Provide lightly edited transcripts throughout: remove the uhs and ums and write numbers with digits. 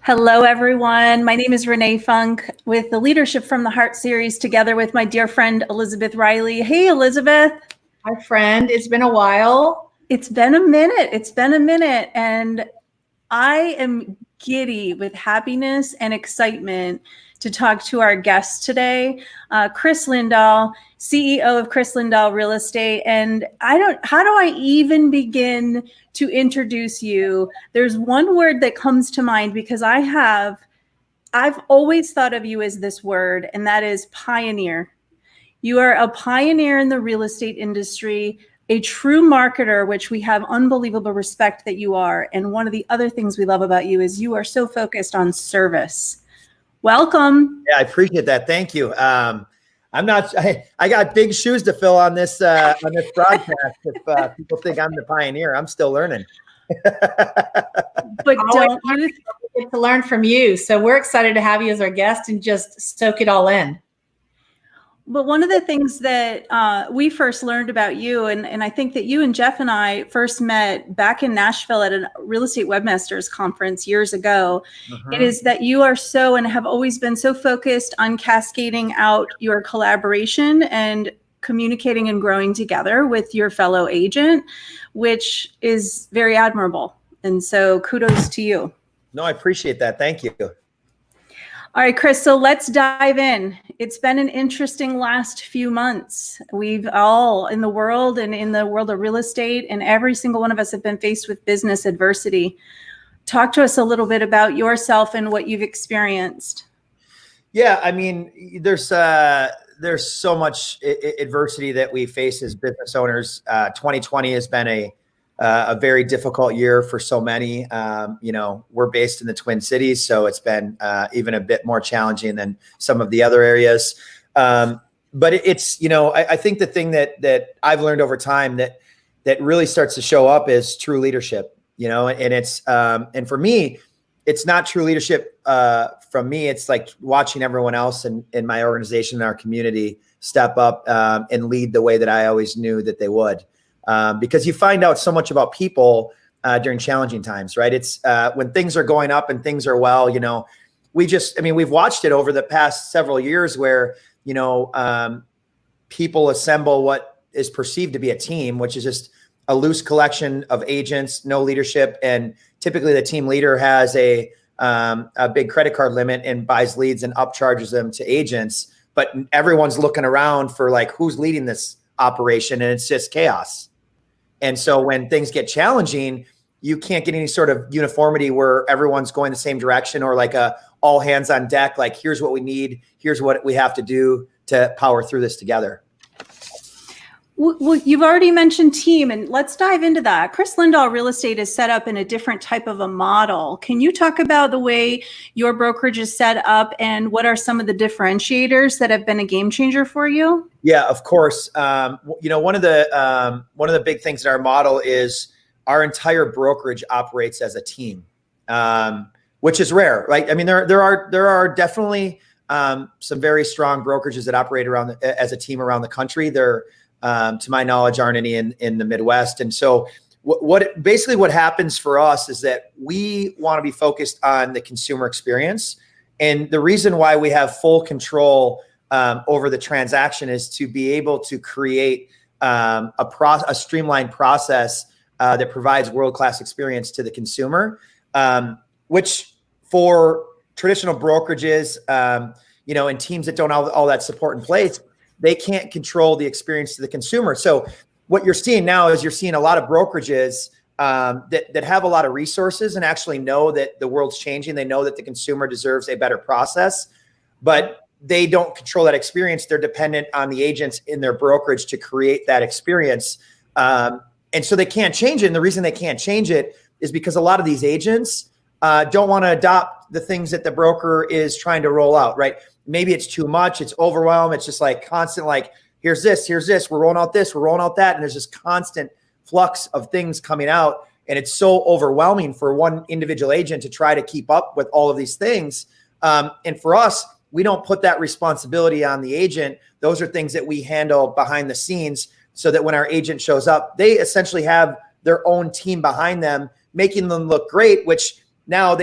Hello, everyone. My name is Renee Funk with the Leadership from the Heart series, together with my dear friend, Elizabeth Riley. Hey, Elizabeth. Hi, friend. It's been a while. It's been a minute. And I am giddy with happiness and excitement to talk to our guest today, Kris Lindahl, CEO of Kris Lindahl Real Estate. And how do I even begin to introduce you? There's one word that comes to mind because I've always thought of you as this word, and that is pioneer. You are a pioneer in the real estate industry, a true marketer, which we have unbelievable respect that you are. And one of the other things we love about you is you are so focused on service. Welcome. Yeah, I appreciate that. Thank you. I got big shoes to fill on this broadcast. If people think I'm the pioneer, I'm still learning. But don't you get to learn from you. So we're excited to have you as our guest and just soak it all in. But one of the things that we first learned about you, and I think that you and Jeff and I first met back in Nashville at a real estate webmasters conference years ago, it is that you are so and have always been so focused on cascading out your collaboration and communicating and growing together with your fellow agent, which is very admirable. And so kudos to you. No, I appreciate that. Thank you. All right, Kris, so let's dive in. It's been an interesting last few months. We've all in the world and in the world of real estate, and every single one of us have been faced with business adversity. Talk to us a little bit about yourself and what you've experienced. Yeah, I mean, there's so much adversity that we face as business owners. 2020 has been a very difficult year for so many. We're based in the Twin Cities, so it's been even a bit more challenging than some of the other areas. But it's, I think the thing that I've learned over time that really starts to show up is true leadership, and it's, and for me, it's not true leadership from me. It's like watching everyone else in my organization, in our community, step up and lead the way that I always knew that they would. Because you find out so much about people during challenging times, right? It's when things are going up and things are well, we've watched it over the past several years where, people assemble what is perceived to be a team, which is just a loose collection of agents, no leadership. And typically the team leader has a big credit card limit and buys leads and upcharges them to agents. But everyone's looking around for like, who's leading this operation? And it's just chaos. And so when things get challenging, you can't get any sort of uniformity where everyone's going the same direction or like a all hands on deck, like here's what we need, here's what we have to do to power through this together. Well, you've already mentioned team, and let's dive into that. Kris Lindahl Real Estate is set up in a different type of a model. Can you talk about the way your brokerage is set up and what are some of the differentiators that have been a game changer for you? Yeah, of course. One of the big things in our model is our entire brokerage operates as a team, which is rare, right? I mean, there are definitely some very strong brokerages that operate as a team around the country. There, to my knowledge, aren't any in the Midwest. And so what happens for us is that we want to be focused on the consumer experience. And the reason why we have full control over the transaction is to be able to create a streamlined process that provides world-class experience to the consumer, which for traditional brokerages, and teams that don't have all that support in place, they can't control the experience to the consumer. So what you're seeing now is you're seeing a lot of brokerages that have a lot of resources and actually know that the world's changing. They know that the consumer deserves a better process, but they don't control that experience. They're dependent on the agents in their brokerage to create that experience. And so they can't change it. And the reason they can't change it is because a lot of these agents don't want to adopt the things that the broker is trying to roll out, right? Maybe it's too much. It's overwhelmed. It's just like constant, like, here's this, we're rolling out this, we're rolling out that. And there's this constant flux of things coming out. And it's so overwhelming for one individual agent to try to keep up with all of these things. And for us, we don't put that responsibility on the agent. Those are things that we handle behind the scenes so that when our agent shows up, they essentially have their own team behind them, making them look great, which now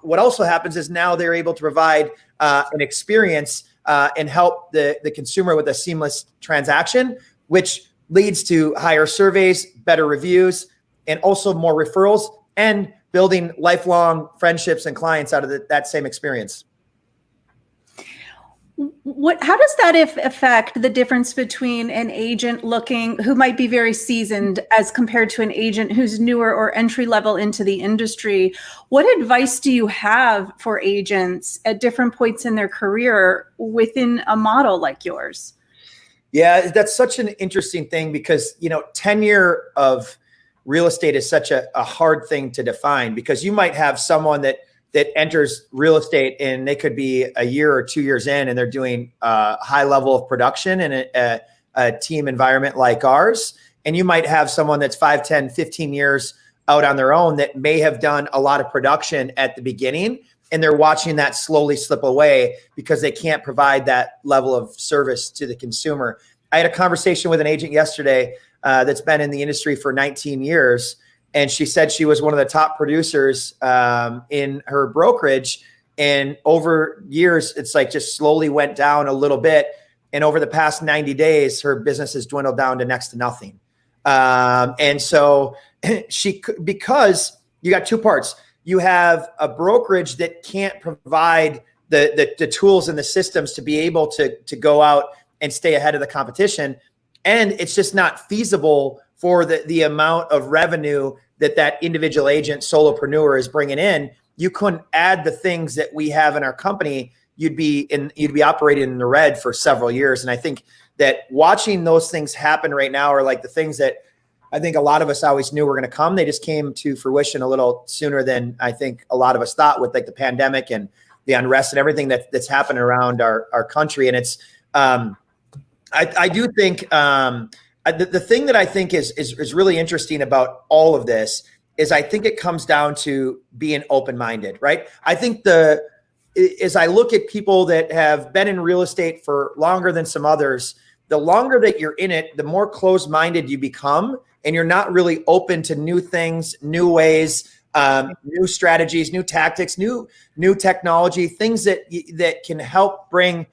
what also happens is now they're able to provide an experience and help the consumer with a seamless transaction, which leads to higher surveys, better reviews, and also more referrals, and building lifelong friendships and clients out of that same experience. How does that affect the difference between an agent who might be very seasoned as compared to an agent who's newer or entry level into the industry? What advice do you have for agents at different points in their career within a model like yours? Yeah, that's such an interesting thing because, tenure of real estate is such a hard thing to define, because you might have someone that enters real estate and they could be a year or 2 years in and they're doing a high level of production in a team environment like ours. And you might have someone that's 5, 10, 15 years out on their own that may have done a lot of production at the beginning, and they're watching that slowly slip away because they can't provide that level of service to the consumer. I had a conversation with an agent yesterday that's been in the industry for 19 years. And she said she was one of the top producers in her brokerage. And over years, it's like just slowly went down a little bit. And over the past 90 days, her business has dwindled down to next to nothing. And so because you got two parts, you have a brokerage that can't provide the tools and the systems to be able to go out and stay ahead of the competition. And it's just not feasible for the amount of revenue that individual agent solopreneur is bringing in. You couldn't add the things that we have in our company. You'd be operating in the red for several years. And I think that watching those things happen right now are like the things that I think a lot of us always knew were going to come. They just came to fruition a little sooner than I think a lot of us thought, with like the pandemic and the unrest and everything that's happened around our country. And it's, I do think, the thing that I think is really interesting about all of this is I think it comes down to being open-minded, right? I think as I look at people that have been in real estate for longer than some others, the longer that you're in it, the more closed-minded you become, and you're not really open to new things, new ways, new strategies, new tactics, new technology, things that can help bring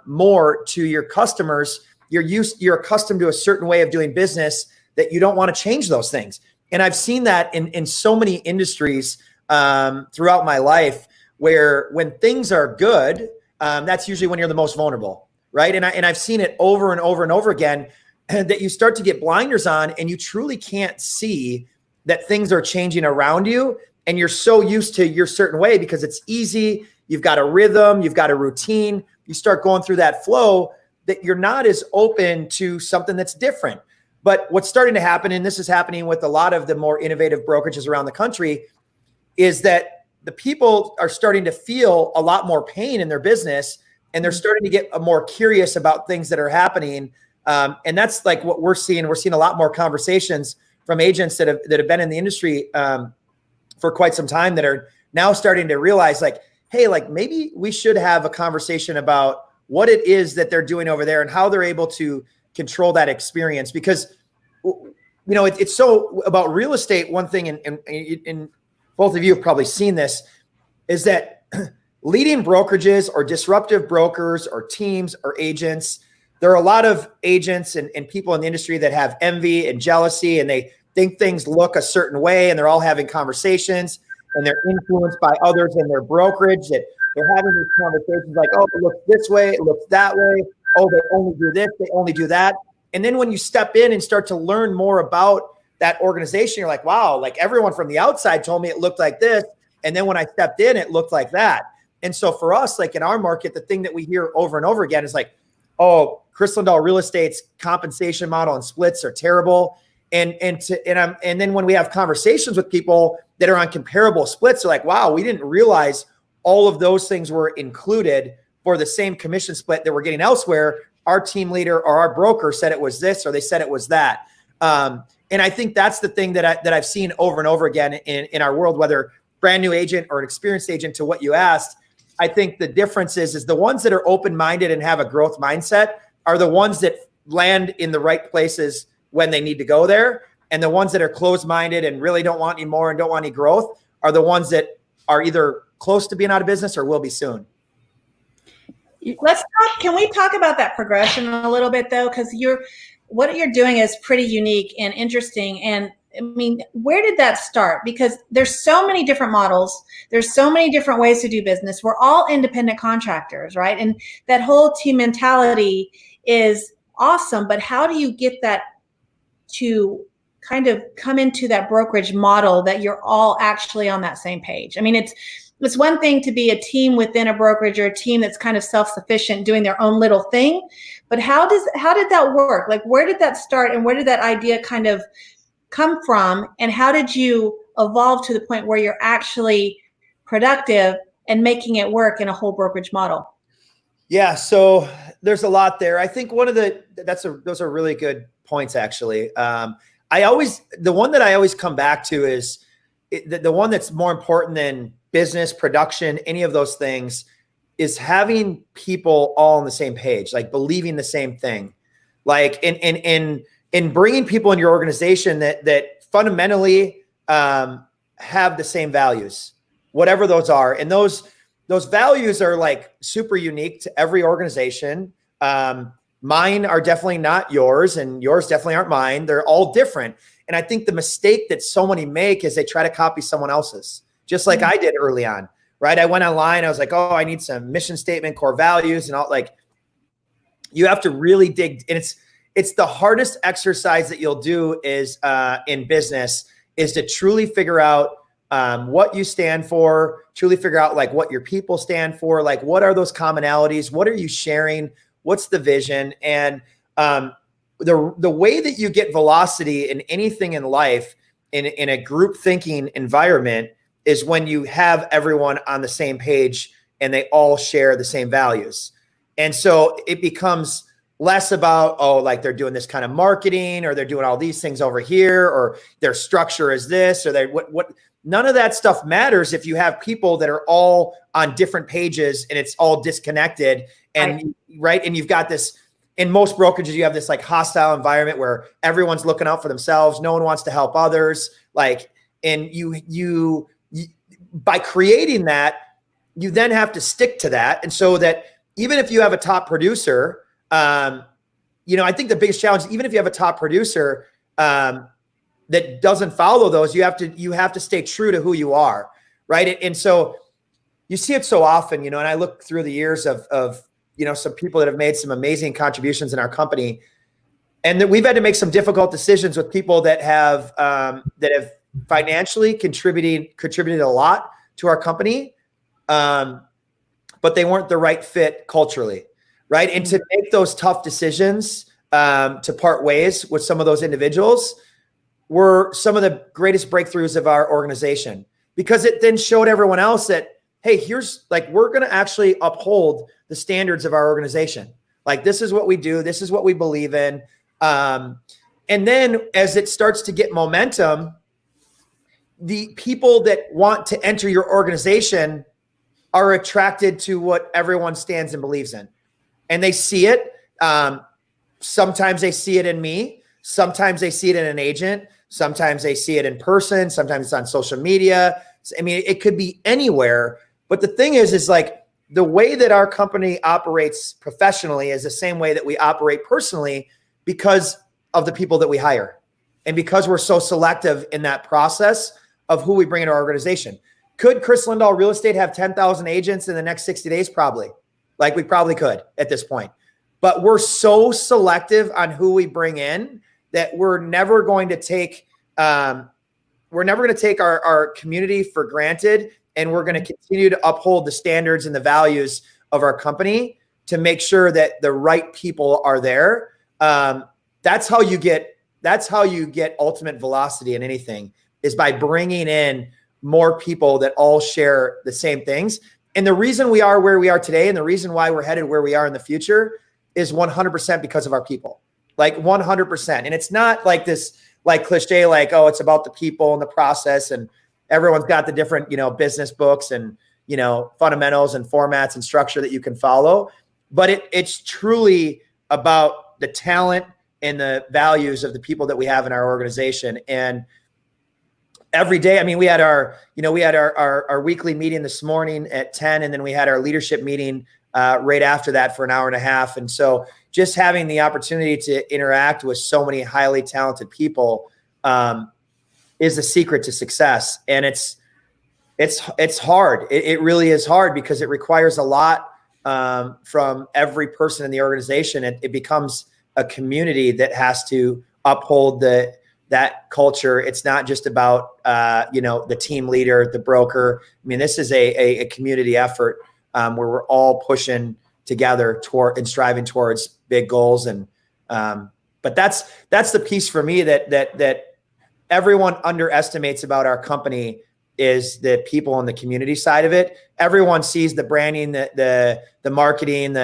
more to your customers. You're accustomed to a certain way of doing business that you don't want to change those things. And I've seen that in so many industries throughout my life, where when things are good, that's usually when you're the most vulnerable, right? And I've seen it over and over and over again, that you start to get blinders on and you truly can't see that things are changing around you. And you're so used to your certain way because it's easy. You've got a rhythm, you've got a routine. You start going through that flow that you're not as open to something that's different. But what's starting to happen, and this is happening with a lot of the more innovative brokerages around the country, is that the people are starting to feel a lot more pain in their business, and they're starting to get more curious about things that are happening. And that's like what we're seeing. We're seeing a lot more conversations from agents that have been in the industry for quite some time, that are now starting to realize, like, hey, like maybe we should have a conversation about what it is that they're doing over there and how they're able to control that experience. Because, it's so about real estate. One thing, and both of you have probably seen this, is that leading brokerages or disruptive brokers or teams or agents, there are a lot of agents and people in the industry that have envy and jealousy, and they think things look a certain way, and they're all having conversations, and they're influenced by others in their brokerage, that they're having these conversations like, oh, it looks this way, it looks that way. Oh, they only do this, they only do that. And then when you step in and start to learn more about that organization, you're like, wow, like everyone from the outside told me it looked like this. And then when I stepped in, it looked like that. And so for us, like in our market, the thing that we hear over and over again is like, oh, Kris Lindahl Real Estate's compensation model and splits are terrible. And then when we have conversations with people that are on comparable splits, they're like, wow, we didn't realize all of those things were included for the same commission split that we're getting elsewhere. Our team leader or our broker said it was this, or they said it was that. And I think that's the thing that I've seen over and over again in our world, whether brand new agent or an experienced agent, to what you asked. I think the difference is the ones that are open-minded and have a growth mindset are the ones that land in the right places when they need to go there. And the ones that are closed-minded and really don't want any more and don't want any growth are the ones that are either close to being out of business or will be soon. Let's talk. Can we talk about that progression a little bit though? Because what you're doing is pretty unique and interesting. And I mean, where did that start? Because there's so many different models. There's so many different ways to do business. We're all independent contractors, right? And that whole team mentality is awesome. But how do you get that to kind of come into that brokerage model that you're all actually on that same page? I mean, it's one thing to be a team within a brokerage or a team that's kind of self-sufficient doing their own little thing, but how did that work? Like, where did that start and where did that idea kind of come from? And how did you evolve to the point where you're actually productive and making it work in a whole brokerage model? Yeah, so there's a lot there. I think those are really good points, actually. The one that I always come back to is the one that's more important than business, production, any of those things, is having people all on the same page, like believing the same thing, like in bringing people in your organization that fundamentally have the same values, whatever those are. And those values are like super unique to every organization. Mine are definitely not yours, and yours definitely aren't mine. They're all different. And I think the mistake that so many make is they try to copy someone else's, just like I did early on, right? I went online. I was like, oh, I need some mission statement, core values, and all. Like, you have to really dig. And it's the hardest exercise that you'll do is in business is to truly figure out what you stand for, truly figure out like what your people stand for, like what are those commonalities, what are you sharing, what's the vision, and the way that you get velocity in anything in life in a group thinking environment is when you have everyone on the same page and they all share the same values. And so it becomes less about, oh, like they're doing this kind of marketing or they're doing all these things over here or their structure is this or they what none of that stuff matters if you have people that are all on different pages and it's all disconnected. And right. And you've got this, in most brokerages, you have this like hostile environment where everyone's looking out for themselves. No one wants to help others. Like, and you by creating that, you then have to stick to that. And so that even if you have a top producer, I think the biggest challenge, even if you have a top producer that doesn't follow those, you have to stay true to who you are, right? And so you see it so often, and I look through the years of some people that have made some amazing contributions in our company, and that we've had to make some difficult decisions with people that have financially contributed a lot to our company, but they weren't the right fit culturally, right? And to make those tough decisions to part ways with some of those individuals were some of the greatest breakthroughs of our organization, because it then showed everyone else that, hey, here's like, we're going to actually uphold the standards of our organization. Like, this is what we do. This is what we believe in. And then as it starts to get momentum, the people that want to enter your organization are attracted to what everyone stands and believes in. And they see it. Sometimes they see it in me. Sometimes they see it in an agent. Sometimes they see it in person. Sometimes it's on social media. I mean, it could be anywhere. But the thing is like the way that our company operates professionally is the same way that we operate personally because of the people that we hire. And because we're so selective in that process of who we bring into our organization. Could Kris Lindahl Real Estate have 10,000 agents in the next 60 days? Probably. Like, we probably could at this point. But we're so selective on who we bring in that we're never going to take our community for granted, and we're going to continue to uphold the standards and the values of our company to make sure that the right people are there. That's how you get ultimate velocity in anything, is by bringing in more people that all share the same things. And the reason we are where we are today and the reason why we're headed where we are in the future is 100% because of our people, like 100%. And it's not like this, like cliche, like, oh, it's about the people and the process and everyone's got the different, business books and, fundamentals and formats and structure that you can follow. But it's truly about the talent and the values of the people that we have in our organization. And every day. I mean, we had our weekly meeting this morning at 10, and then we had our leadership meeting right after that for an hour and a half. And so just having the opportunity to interact with so many highly talented people is the secret to success. And it's hard. It really is hard because it requires a lot from every person in the organization. It becomes a community that has to uphold that culture. It's not just about the team leader, the broker. I mean, this is a community effort where we're all pushing together toward and striving towards big goals. And but that's the piece for me that everyone underestimates about our company is the people on the community side of it. Everyone sees the branding, the marketing,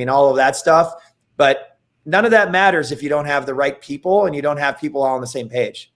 all of that stuff, but none of that matters if you don't have the right people and you don't have people all on the same page.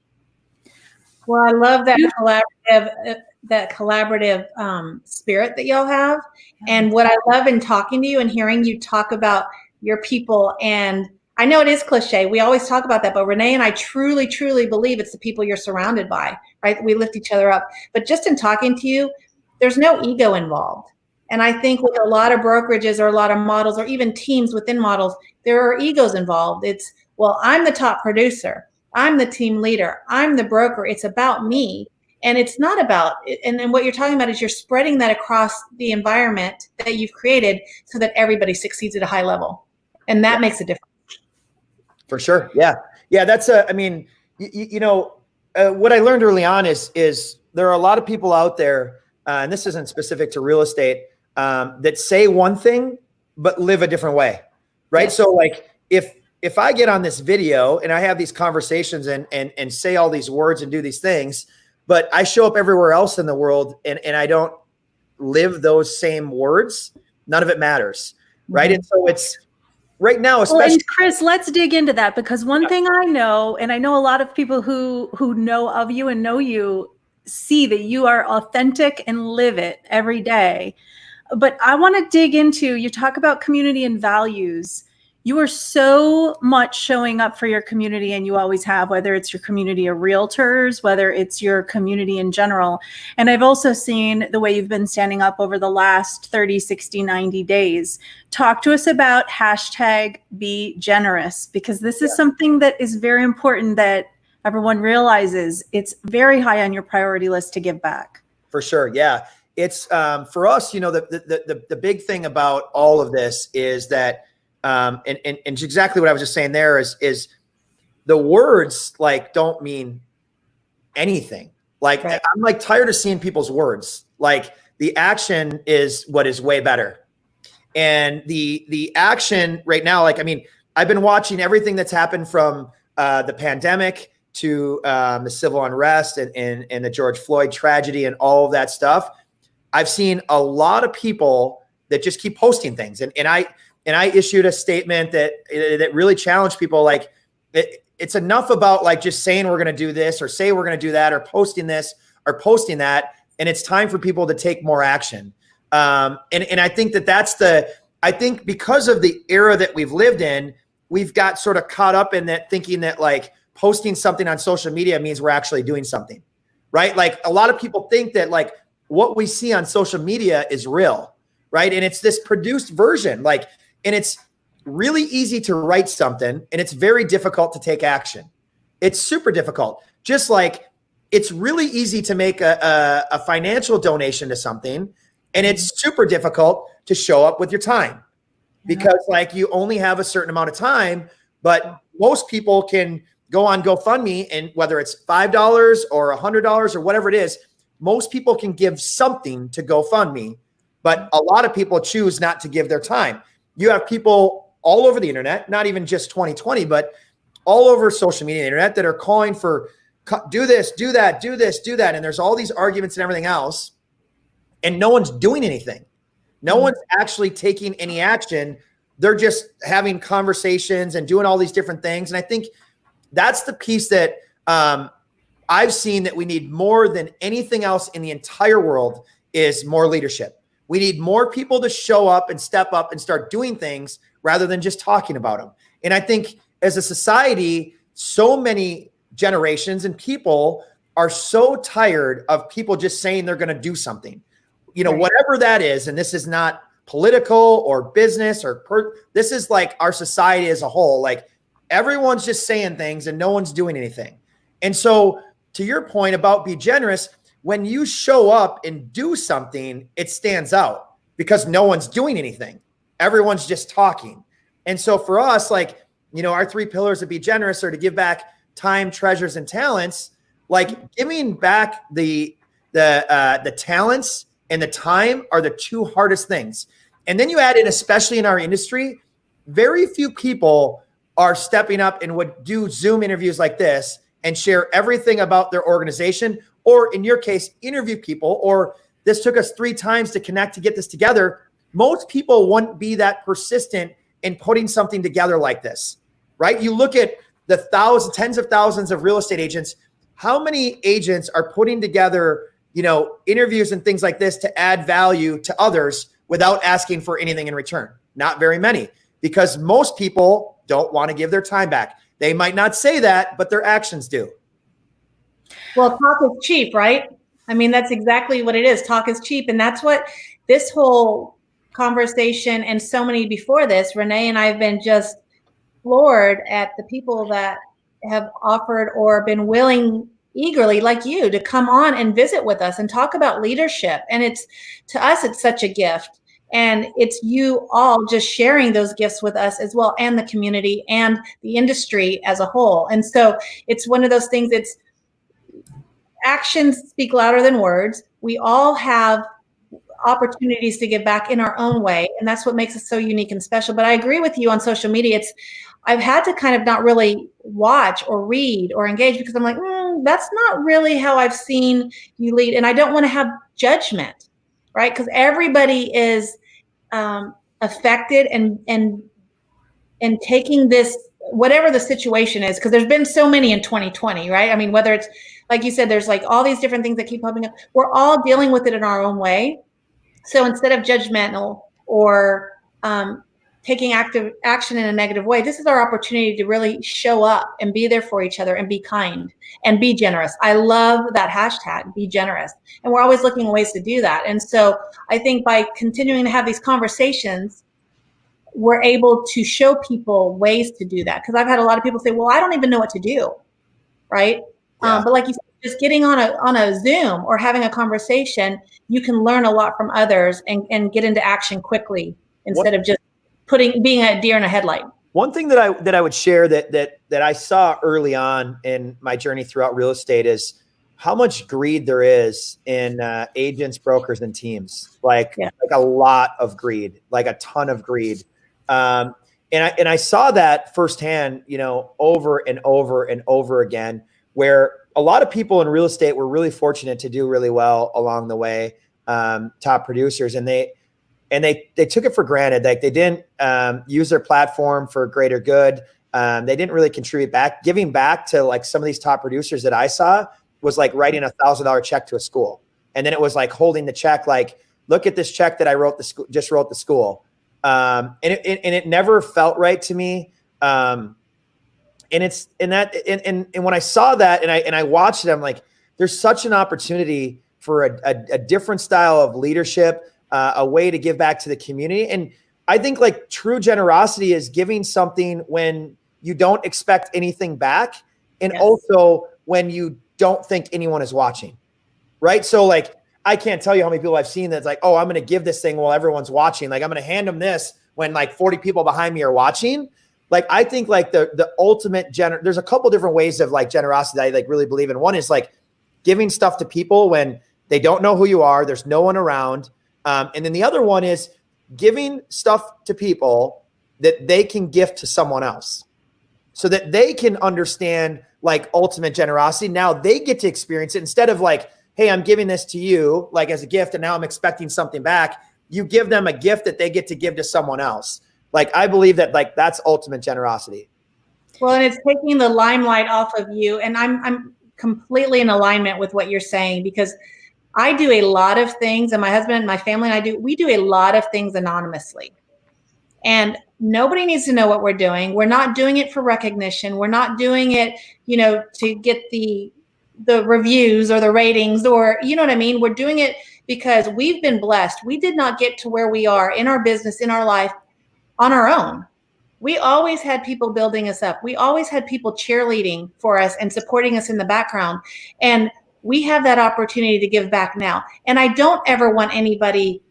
Well, I love that collaborative spirit that y'all have. And what I love in talking to you and hearing you talk about your people, and I know it is cliche. We always talk about that, but Renee and I truly, truly believe it's the people you're surrounded by, right? We lift each other up. But just in talking to you, there's no ego involved. And I think with a lot of brokerages or a lot of models or even teams within models, there are egos involved. It's, well, I'm the top producer. I'm the team leader. I'm the broker. It's about me. And it's not about, and then what you're talking about is you're spreading that across the environment that you've created so that everybody succeeds at a high level. And that makes a difference. For sure. Yeah. Yeah. That's what I learned early on is there are a lot of people out there, and this isn't specific to real estate, that say one thing, but live a different way. Right. Yes. So like if I get on this video and I have these conversations and say all these words and do these things, but I show up everywhere else in the world and I don't live those same words, none of it matters. Right. Mm-hmm. And so it's right now, especially. And Kris, let's dig into that, because one thing I know, and I know a lot of people who know of you and know you, see that you are authentic and live it every day. But I want to dig into, you talk about community and values. You are so much showing up for your community, and you always have, whether it's your community of realtors, whether it's your community in general. And I've also seen the way you've been standing up over the last 30, 60, 90 days. Talk to us about #BeGenerous, because this is something that is very important that everyone realizes. It's very high on your priority list to give back. For sure. Yeah. It's for us, the big thing about all of this is that and exactly what I was just saying there is the words like don't mean anything. Like right. I'm like tired of seeing people's words. Like the action is what is way better. And the action right now, I've been watching everything that's happened from the pandemic to the civil unrest and the George Floyd tragedy and all of that stuff. I've seen a lot of people that just keep posting things. And I issued a statement that really challenged people. Like it's enough about like just saying we're going to do this or say we're going to do that or posting this or posting that. And it's time for people to take more action. And I think I think because of the era that we've lived in, we've got sort of caught up in that thinking that like posting something on social media means we're actually doing something, right? Like a lot of people think that like what we see on social media is real, right? And it's this produced version, and it's really easy to write something and it's very difficult to take action. It's super difficult. Just like it's really easy to make a financial donation to something, and it's super difficult to show up with your time because like you only have a certain amount of time, but most people can go on GoFundMe, and whether it's $5 or $100 or whatever it is, most people can give something to GoFundMe, but a lot of people choose not to give their time. You have people all over the internet, not even just 2020, but all over social media and internet that are calling for do this, do that, do this, do that. And there's all these arguments and everything else, and no one's doing anything. No one's actually taking any action. They're just having conversations and doing all these different things. And I think that's the piece that I've seen that we need more than anything else in the entire world is more leadership. We need more people to show up and step up and start doing things rather than just talking about them. And I think as a society, so many generations and people are so tired of people just saying they're going to do something, whatever that is. And this is not political or business this is like our society as a whole. Like everyone's just saying things and no one's doing anything. And so to your point about be generous, when you show up and do something, it stands out because no one's doing anything. Everyone's just talking. And so for us, like, our 3 pillars of be generous are to give back time, treasures, and talents. Like giving back the talents and the time are the 2 hardest things. And then you add in, especially in our industry, very few people are stepping up and would do Zoom interviews like this and share everything about their organization, or in your case, interview people, or this took us 3 times to connect to get this together. Most people wouldn't be that persistent in putting something together like this, right? You look at the tens of thousands of real estate agents. How many agents are putting together, interviews and things like this to add value to others without asking for anything in return? Not very many, because most people don't want to give their time back. They might not say that, but their actions do. Well, talk is cheap, right? I mean, that's exactly what it is. Talk is cheap. And that's what this whole conversation and so many before this, Renee and I have been just floored at the people that have offered or been willing eagerly, like you, to come on and visit with us and talk about leadership. And to us, it's such a gift. And it's you all just sharing those gifts with us as well, and the community and the industry as a whole. And so it's one of those things, it's actions speak louder than words. We all have opportunities to give back in our own way. And that's what makes us so unique and special. But I agree with you on social media. I've had to kind of not really watch or read or engage because I'm like, that's not really how I've seen you lead. And I don't want to have judgment, right? Because everybody is affected and taking this, whatever the situation is, because there's been so many in 2020, right? I mean, whether it's, like you said, there's like all these different things that keep popping up. We're all dealing with it in our own way. So instead of judgmental or taking active action in a negative way, this is our opportunity to really show up and be there for each other and be kind and be generous. I love that hashtag, be generous. And we're always looking at ways to do that. And so I think by continuing to have these conversations, we're able to show people ways to do that. Because I've had a lot of people say, well, I don't even know what to do, right? Yeah. But like you said, just getting on a Zoom or having a conversation, you can learn a lot from others and get into action quickly instead of just being a deer in a headlight. One thing that I would share that I saw early on in my journey throughout real estate is how much greed there is in agents, brokers, and teams. Like a lot of greed, like a ton of greed. And I saw that firsthand, over and over and over again, where a lot of people in real estate were really fortunate to do really well along the way, top producers, and they took it for granted. Like they didn't use their platform for greater good. They didn't really contribute back. Giving back to like some of these top producers that I saw was like writing $1,000 check to a school. And then it was like holding the check, like, look at this check that I just wrote the school. And it never felt right to me. And when I saw that and I watched it, I'm like, there's such an opportunity for a different style of leadership, a way to give back to the community. And I think like true generosity is giving something when you don't expect anything back. And also when you don't think anyone is watching, right? So like, I can't tell you how many people I've seen that's like, oh, I'm going to give this thing while everyone's watching. Like I'm going to hand them this when like 40 people behind me are watching. Like, I think like the ultimate there's a couple different ways of like generosity that I like really believe in. One is like giving stuff to people when they don't know who you are, there's no one around. And then the other one is giving stuff to people that they can gift to someone else so that they can understand like ultimate generosity. Now they get to experience it instead of like, hey, I'm giving this to you like as a gift and now I'm expecting something back. You give them a gift that they get to give to someone else. Like, I believe that like that's ultimate generosity. Well, and it's taking the limelight off of you. And I'm completely in alignment with what you're saying, because I do a lot of things, and my husband, my family, and we do a lot of things anonymously. And nobody needs to know what we're doing. We're not doing it for recognition. We're not doing it, to get the the reviews or the ratings, or, you know what I mean? We're doing it because we've been blessed. We did not get to where we are in our business, in our life on our own. We always had people building us up. We always had people cheerleading for us and supporting us in the background. And we have that opportunity to give back now. And I don't ever want anybody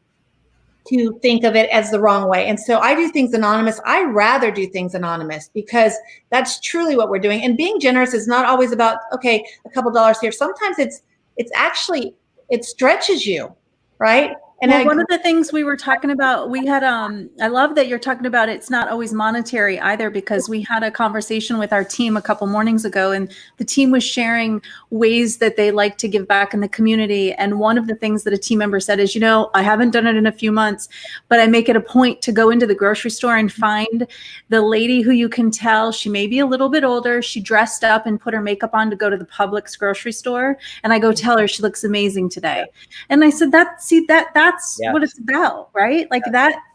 to think of it as the wrong way. And so I do things anonymous. I rather do things anonymous because that's truly what we're doing. And being generous is not always about, okay, a couple dollars here. Sometimes it's actually, it stretches you, right? And well, one of the things we were talking about, we had, I love that you're talking about it's not always monetary either, because we had a conversation with our team a couple mornings ago, and the team was sharing ways that they like to give back in the community. And one of the things that a team member said is, you know, I haven't done it in a few months, but I make it a point to go into the grocery store and find the lady who you can tell she may be a little bit older. She dressed up and put her makeup on to go to the Publix grocery store. And I go tell her she looks amazing today. And I said, that's what it's about, right? Like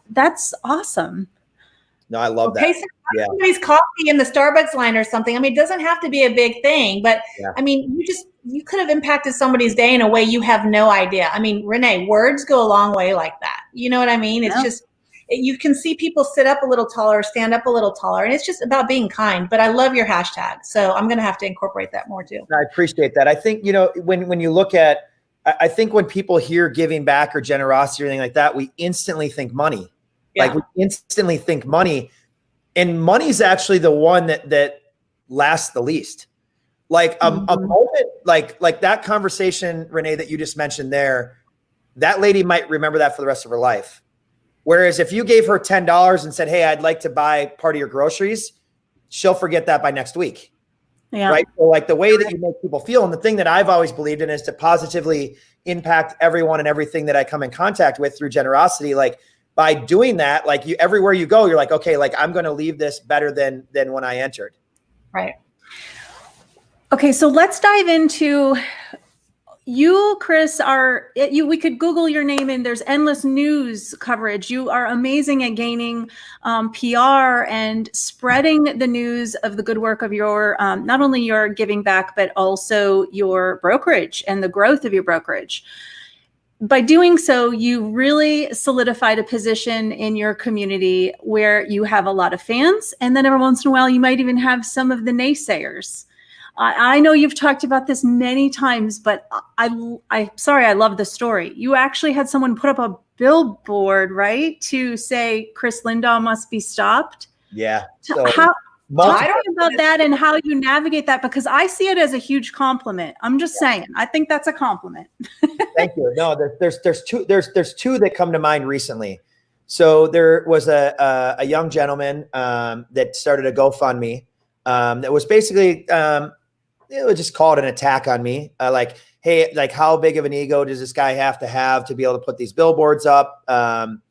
that's awesome. No, I love that. Somebody's coffee in the Starbucks line or something. I mean, it doesn't have to be a big thing, but I mean, you could have impacted somebody's day in a way you have no idea. I mean, Renee, words go a long way like that. You know what I mean? It's just, you can see people sit up a little taller, stand up a little taller, and it's just about being kind. But I love your hashtag. So I'm going to have to incorporate that more too. I appreciate that. I think, you know, when you look at, I think when people hear giving back or generosity or anything like that, we instantly think money. Like we instantly think money, and money's actually the one that lasts the least. Like a moment, like that conversation, Renee, that you just mentioned there, that lady might remember that for the rest of her life. Whereas if you gave her $10 and said, hey, I'd like to buy part of your groceries, she'll forget that by next week. Yeah. Right. So like the way that you make people feel, and the thing that I've always believed in is to positively impact everyone and everything that I come in contact with through generosity. Like by doing that, like you, everywhere you go, you're like, okay, like I'm going to leave this better than when I entered. Right. Okay. So let's dive into you, Kris, we could Google your name and there's endless news coverage. You are amazing at gaining PR and spreading the news of the good work of your, not only your giving back, but also your brokerage and the growth of your brokerage. By doing so, you really solidified a position in your community where you have a lot of fans. And then every once in a while, you might even have some of the naysayers. I know you've talked about this many times, but I'm sorry, I love the story. You actually had someone put up a billboard, right, to say Kris Lindahl must be stopped. Yeah. So talk about that and how you navigate that, because I see it as a huge compliment. I'm just saying, I think that's a compliment. Thank you. No, there's two that come to mind recently. So there was a young gentleman that started a GoFundMe that was basically it was just called an attack on me. Like, hey, like how big of an ego does this guy have to be able to put these billboards up? And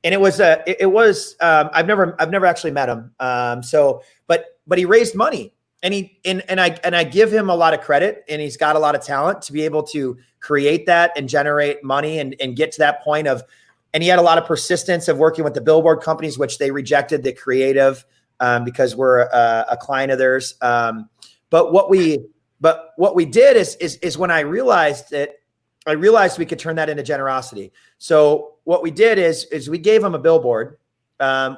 it was I've never actually met him. But he raised money, and I give him a lot of credit, and he's got a lot of talent to be able to create that and generate money and get to that point of, and he had a lot of persistence of working with the billboard companies, which they rejected the creative because we're a client of theirs. But what we did is when I realized we could turn that into generosity. So what we did is we gave him a billboard.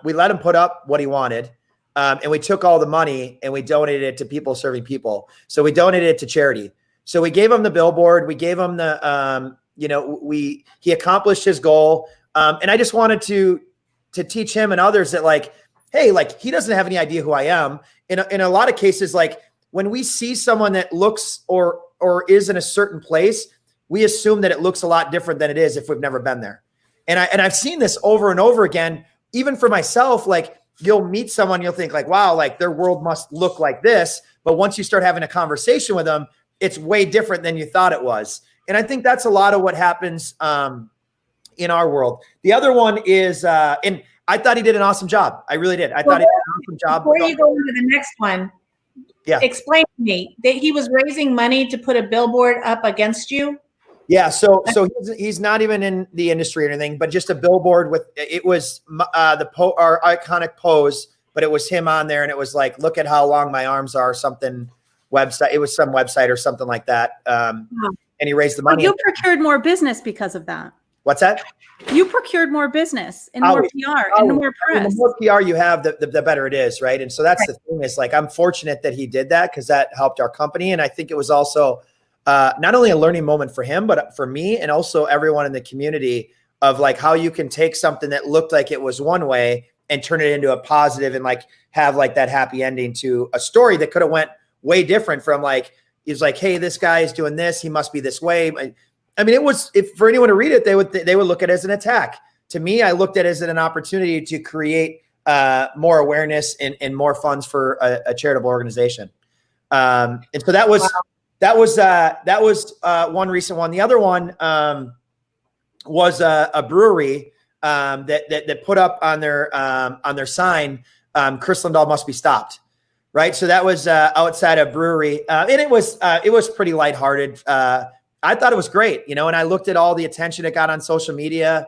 We let him put up what he wanted. And we took all the money and we donated it to people serving people. So we donated it to charity. So we gave him the billboard. We gave him the, he accomplished his goal. And I just wanted to teach him and others that like, hey, like he doesn't have any idea who I am. In a lot of cases, like when we see someone that looks or is in a certain place, we assume that it looks a lot different than it is if we've never been there. And I've seen this over and over again, even for myself. Like you'll meet someone, you'll think like, wow, like their world must look like this. But once you start having a conversation with them, it's way different than you thought it was. And I think that's a lot of what happens in our world. The other one is, and I thought he did an awesome job. I really did. I thought he did an awesome job. Before you go into the next one, explain to me that he was raising money to put a billboard up against you. Yeah. So he's not even in the industry or anything, but just a billboard with, it was our iconic pose, but it was him on there. And it was like, look at how long my arms are, something website. It was some website or something like that. And he raised the money. You procured more business because of that. What's that? You procured more business and more PR and more press. The more PR you have, the better it is, right? And so that's the thing is like, I'm fortunate that he did that because that helped our company. And I think it was also not only a learning moment for him, but for me and also everyone in the community of like how you can take something that looked like it was one way and turn it into a positive and like have like that happy ending to a story that could have went way different from like, he's like, hey, this guy is doing this. He must be this way. I mean, it was, if for anyone to read it, they would look at it as an attack. To me, I looked at it as an opportunity to create more awareness and more funds for a charitable organization. And so that was one recent one. The other one was a brewery that put up on their sign, Kris Lindahl must be stopped. Right. So that was outside a brewery. And it was pretty lighthearted. I thought it was great, you know, and I looked at all the attention it got on social media.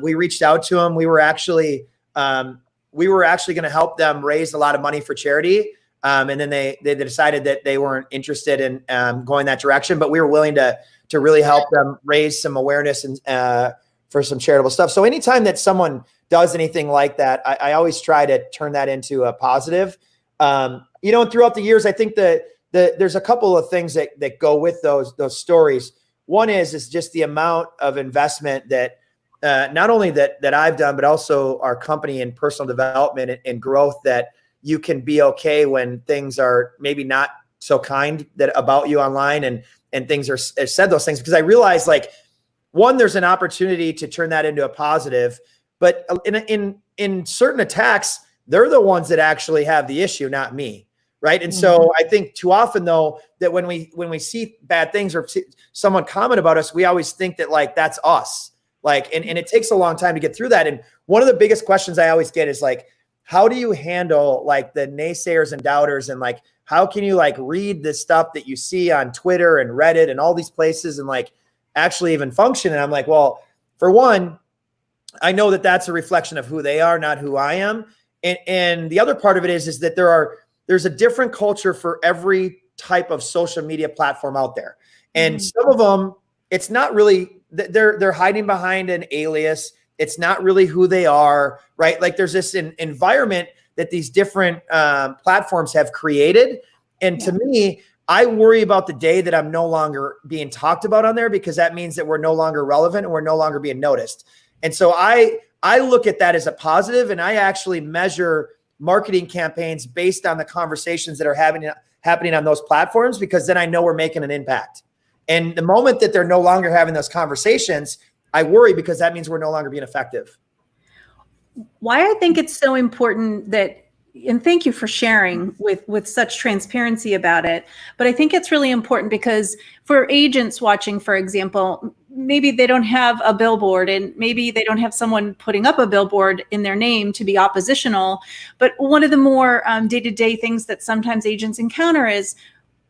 We reached out to them. We were actually going to help them raise a lot of money for charity. And then they decided that they weren't interested in going that direction, but we were willing to really help them raise some awareness and for some charitable stuff. So anytime that someone does anything like that, I always try to turn that into a positive. You know, and throughout the years, I think that there's a couple of things that go with those stories. One is just the amount of investment that not only that I've done, but also our company in personal development and growth, that you can be okay when things are maybe not so kind about you online and things are said those things, because I realized like, one, there's an opportunity to turn that into a positive, but in certain attacks, they're the ones that actually have the issue, not me. Right. And so I think too often though, that when we see bad things or someone comment about us, we always think that like, that's us. Like, and it takes a long time to get through that. And one of the biggest questions I always get is like, how do you handle like the naysayers and doubters? And like, how can you like read this stuff that you see on Twitter and Reddit and all these places and like actually even function? And I'm like, well, for one, I know that that's a reflection of who they are, not who I am. And the other part of it is that there's a different culture for every type of social media platform out there. And some of them, it's not really, they're hiding behind an alias. It's not really who they are, right? Like there's this environment that these different platforms have created. And to me, I worry about the day that I'm no longer being talked about on there, because that means that we're no longer relevant and we're no longer being noticed. And so I look at that as a positive, and I actually measure marketing campaigns based on the conversations that are happening on those platforms, because then I know we're making an impact. And the moment that they're no longer having those conversations, I worry, because that means we're no longer being effective. Why I think it's so important that, and thank you for sharing with such transparency about it, but I think it's really important because for agents watching, for example, maybe they don't have a billboard and maybe they don't have someone putting up a billboard in their name to be oppositional. But one of the more day-to-day things that sometimes agents encounter is,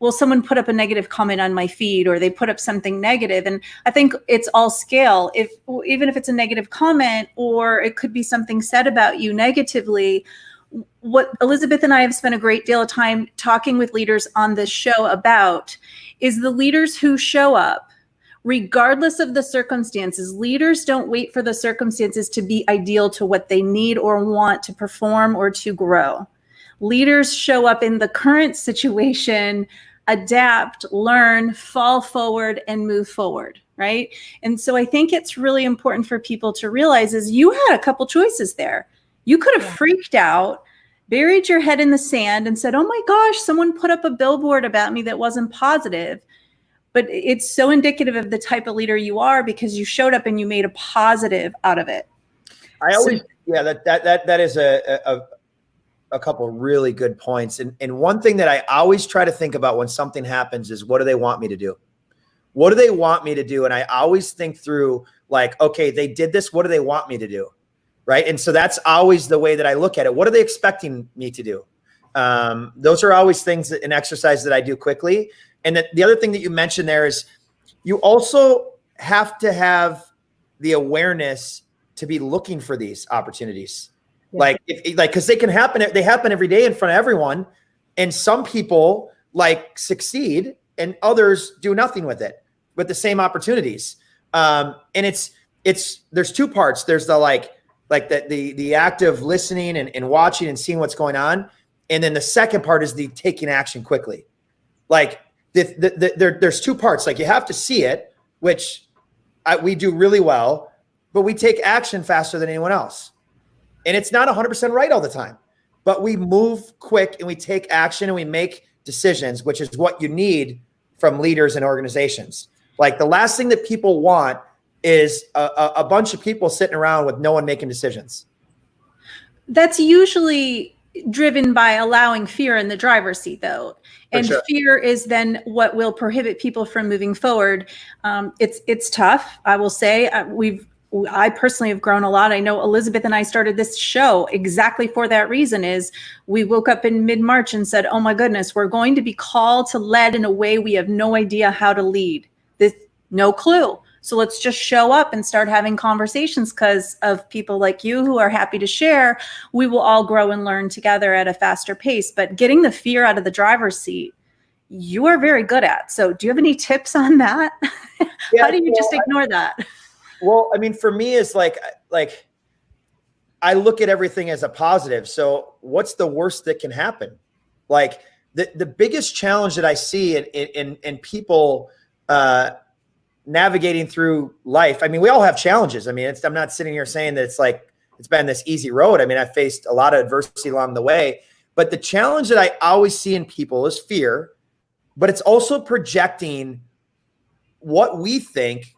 will someone put up a negative comment on my feed, or they put up something negative? And I think it's all scale. Even if it's a negative comment, or it could be something said about you negatively. What Elizabeth and I have spent a great deal of time talking with leaders on this show about is the leaders who show up, regardless of the circumstances. Leaders don't wait for the circumstances to be ideal to what they need or want to perform or to grow. Leaders show up in the current situation, adapt, learn, fall forward, and move forward, right? And so I think it's really important for people to realize is you had a couple choices there. You could have freaked out, buried your head in the sand and said, oh my gosh, someone put up a billboard about me that wasn't positive. But it's so indicative of the type of leader you are, because you showed up and you made a positive out of it. That is a couple of really good points. And one thing that I always try to think about when something happens is, what do they want me to do? What do they want me to do? And I always think through like, okay, they did this. What do they want me to do? Right. And so that's always the way that I look at it. What are they expecting me to do? Those are always things, an exercise that I do quickly. And the other thing that you mentioned there is you also have to have the awareness to be looking for these opportunities. Yeah. Because they happen every day in front of everyone. And some people like succeed and others do nothing with it, with the same opportunities. And there's two parts. There's the active listening and watching and seeing what's going on. And then the second part is the taking action quickly. Like there's two parts. Like you have to see it, which we do really well, but we take action faster than anyone else. And it's not 100% right all the time, but we move quick and we take action and we make decisions, which is what you need from leaders and organizations. Like the last thing that people want is a bunch of people sitting around with no one making decisions. That's usually driven by allowing fear in the driver's seat, though. And sure. Fear is then what will prohibit people from moving forward. It's tough, I will say. I personally have grown a lot. I know Elizabeth and I started this show exactly for that reason. Is we woke up in mid-March and said, oh my goodness, we're going to be called to lead in a way we have no idea how to lead. No clue. So let's just show up and start having conversations, because of people like you who are happy to share. We will all grow and learn together at a faster pace. But getting the fear out of the driver's seat, you are very good at. So do you have any tips on that? Yeah, how do you just ignore that? Well, I mean, for me, it's like I look at everything as a positive. So what's the worst that can happen? Like the biggest challenge that I see in people navigating through life. I mean, we all have challenges. I mean, I'm not sitting here saying that it's been this easy road. I mean, I faced a lot of adversity along the way, but the challenge that I always see in people is fear, but it's also projecting what we think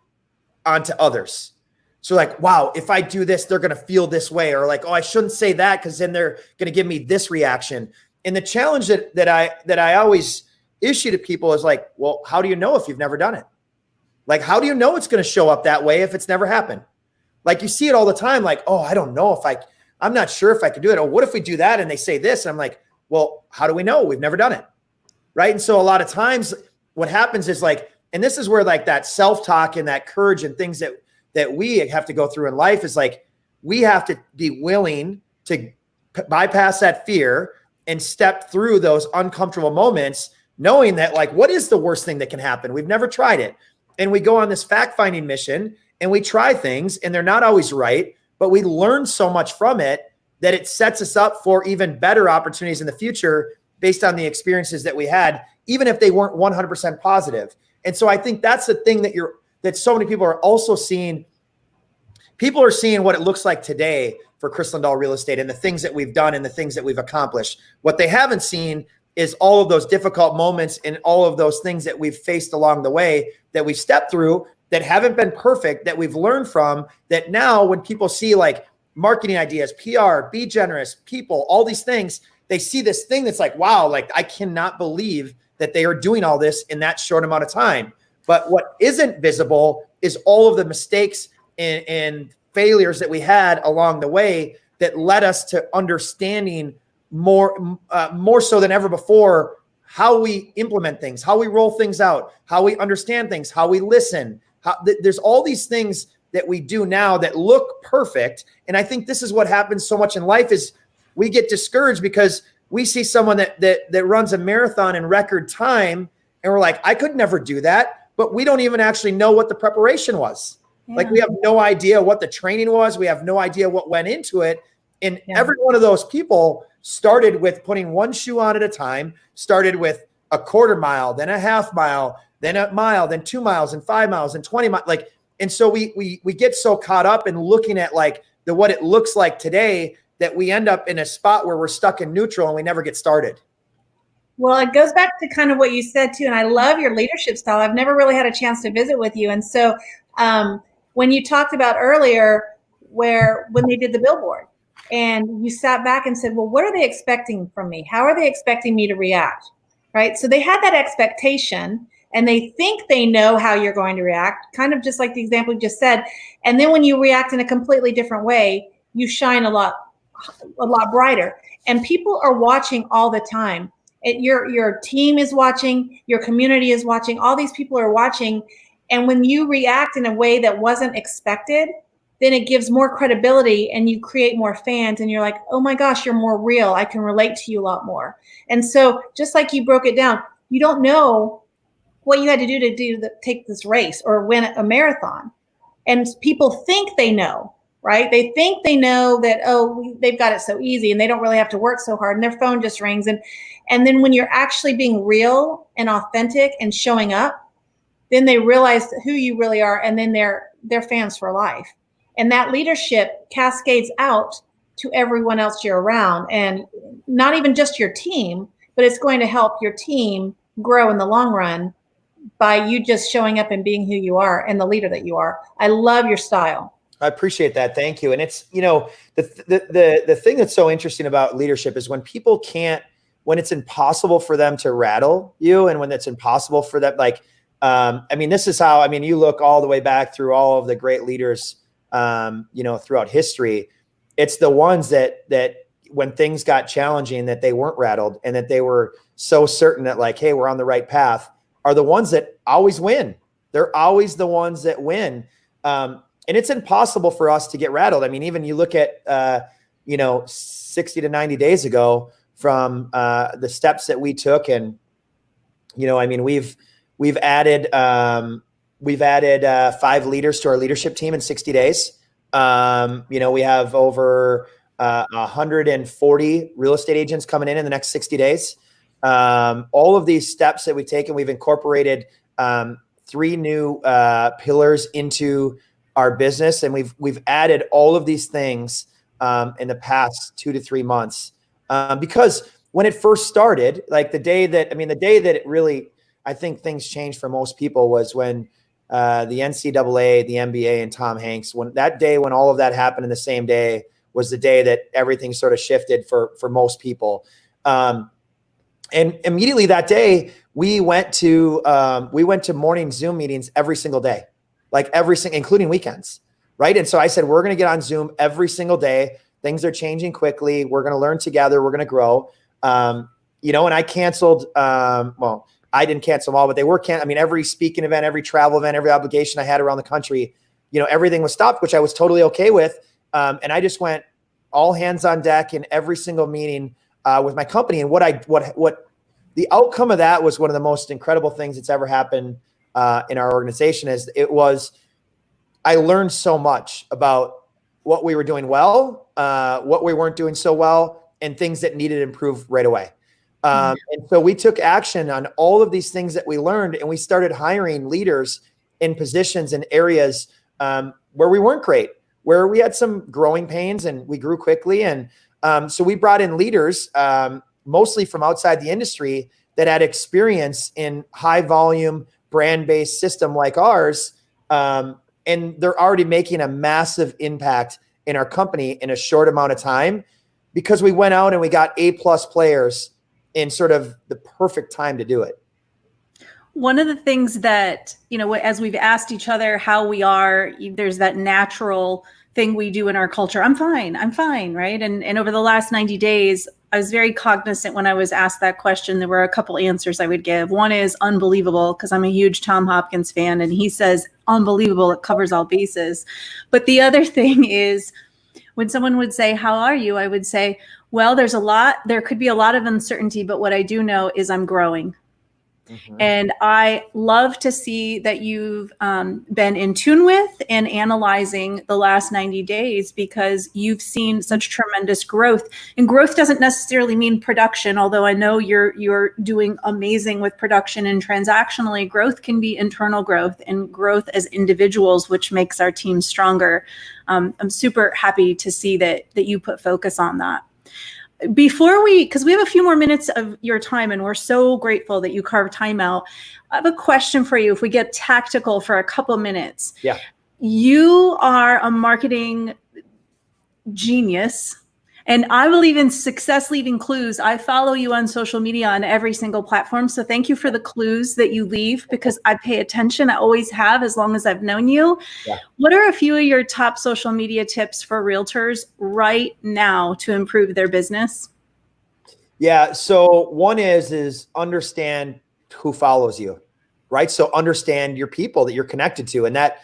onto others. So like, wow, if I do this, they're going to feel this way, or like, oh, I shouldn't say that because then they're going to give me this reaction. And the challenge that I always issue to people is like, well, how do you know if you've never done it? Like, how do you know it's going to show up that way if it's never happened? Like you see it all the time. Like, oh, I don't know I'm not sure if I could do it. Or what if we do that and they say this? And I'm like, well, how do we know? We've never done it. Right. And so a lot of times what happens is like, and this is where like that self-talk and that courage and things that we have to go through in life is like, we have to be willing to bypass that fear and step through those uncomfortable moments, knowing that like, what is the worst thing that can happen? We've never tried it. And we go on this fact-finding mission and we try things and they're not always right, but we learn so much from it that it sets us up for even better opportunities in the future based on the experiences that we had, even if they weren't 100% positive. And so I think that's the thing that so many people are also seeing. People are seeing what it looks like today for Kris Lindahl Real Estate and the things that we've done and the things that we've accomplished. What they haven't seen is all of those difficult moments and all of those things that we've faced along the way that we've stepped through that haven't been perfect, that we've learned from, that now when people see like marketing ideas, PR, be generous, people, all these things, they see this thing that's like, wow, like I cannot believe that they are doing all this in that short amount of time. But what isn't visible is all of the mistakes and failures that we had along the way that led us to understanding more so than ever before how we implement things, how we roll things out, how we understand things, how we listen. There's all these things that we do now that look perfect. And I think this is what happens so much in life is we get discouraged because we see someone that runs a marathon in record time and we're like, I could never do that, but we don't even actually know what the preparation was. Yeah. Like we have no idea what the training was. We have no idea what went into it. And every one of those people started with putting one shoe on at a time, started with a quarter mile, then a half mile, then a mile, then 2 miles and 5 miles and 20 miles. Like, and so we get so caught up in looking at like what it looks like today that we end up in a spot where we're stuck in neutral and we never get started. Well, it goes back to kind of what you said too. And I love your leadership style. I've never really had a chance to visit with you. And so when you talked about earlier when they did the billboard and you sat back and said, well, what are they expecting from me? How are they expecting me to react? Right. So they had that expectation and they think they know how you're going to react, kind of just like the example you just said. And then when you react in a completely different way, you shine a lot brighter. And people are watching all the time. Your team is watching, your community is watching, all these people are watching. And when you react in a way that wasn't expected, then it gives more credibility and you create more fans and you're like, oh my gosh, you're more real. I can relate to you a lot more. And so just like you broke it down, you don't know what you had to do take this race or win a marathon. And people think they know, right? They think they know that, oh, they've got it so easy and they don't really have to work so hard and their phone just rings. And then when you're actually being real and authentic and showing up, then they realize who you really are, and then they're fans for life. And that leadership cascades out to everyone else you're around, and not even just your team, but it's going to help your team grow in the long run by you just showing up and being who you are and the leader that you are. I love your style. I appreciate that. Thank you. And it's, the thing that's so interesting about leadership is when people when it's impossible for them to rattle you, and when it's impossible for them, this is how, you look all the way back through all of the great leaders, throughout history. It's the ones that when things got challenging, that they weren't rattled and that they were so certain that hey, we're on the right path, are the ones that always win. They're always the ones that win. And it's impossible for us to get rattled. Even you look at, 60 to 90 days ago from the steps that we took. And, we've added 5 leaders to our leadership team in 60 days. We have over 140 real estate agents coming in the next 60 days. All of these steps that we've taken, we've incorporated 3 new pillars into our business, and we've added all of these things in the past 2 to 3 months. Because when it first started, the day that it really, I think things changed for most people was when the NCAA, the NBA, and Tom Hanks, when all of that happened in the same day, was the day that everything sort of shifted for most people. And immediately that day, we went to morning Zoom meetings every single day, including weekends, right? And so I said, we're going to get on Zoom every single day. Things are changing quickly. We're going to learn together. We're going to grow. And I canceled. I didn't cancel them all, but they were every speaking event, every travel event, every obligation I had around the country, everything was stopped, which I was totally okay with. And I just went all hands on deck in every single meeting with my company. And what the outcome of that was one of the most incredible things that's ever happened in our organization. I learned so much about what we were doing well, what we weren't doing so well, and things that needed to improve right away. And so we took action on all of these things that we learned, and we started hiring leaders in positions and areas where we weren't great, where we had some growing pains, and we grew quickly. And so we brought in leaders, mostly from outside the industry, that had experience in high volume, brand-based system like ours. And they're already making a massive impact in our company in a short amount of time, because we went out and we got A+ players in sort of the perfect time to do it. One of the things that, as we've asked each other how we are, there's that natural thing we do in our culture. I'm fine, right? And over the last 90 days, I was very cognizant when I was asked that question. There were a couple answers I would give. One is unbelievable, because I'm a huge Tom Hopkins fan, and he says unbelievable, it covers all bases. But the other thing is, when someone would say, how are you? I would say, well, there could be a lot of uncertainty, but what I do know is I'm growing. Mm-hmm. And I love to see that you've been in tune with and analyzing the last 90 days, because you've seen such tremendous growth. And growth doesn't necessarily mean production, although I know you're doing amazing with production, and transactionally growth can be internal growth and growth as individuals, which makes our team stronger. I'm super happy to see that you put focus on that. Because we have a few more minutes of your time, and we're so grateful that you carved time out. I have a question for you. If we get tactical for a couple minutes. Yeah. You are a marketing genius, and I believe in success leaving clues. I follow you on social media on every single platform. So thank you for the clues that you leave, because I pay attention. I always have, as long as I've known you. Yeah. What are a few of your top social media tips for realtors right now to improve their business? Yeah. So one is understand who follows you, right? So understand your people that you're connected to, and that,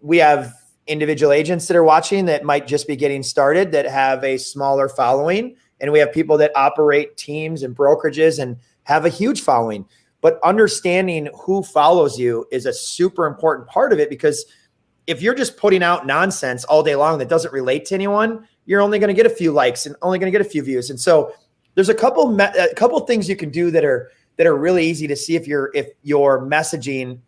we have individual agents that are watching that might just be getting started, that have a smaller following. And we have people that operate teams and brokerages and have a huge following. But understanding who follows you is a super important part of it, because if you're just putting out nonsense all day long that doesn't relate to anyone, you're only going to get a few likes and only going to get a few views. And so there's a couple things you can do that are really easy to see if your messaging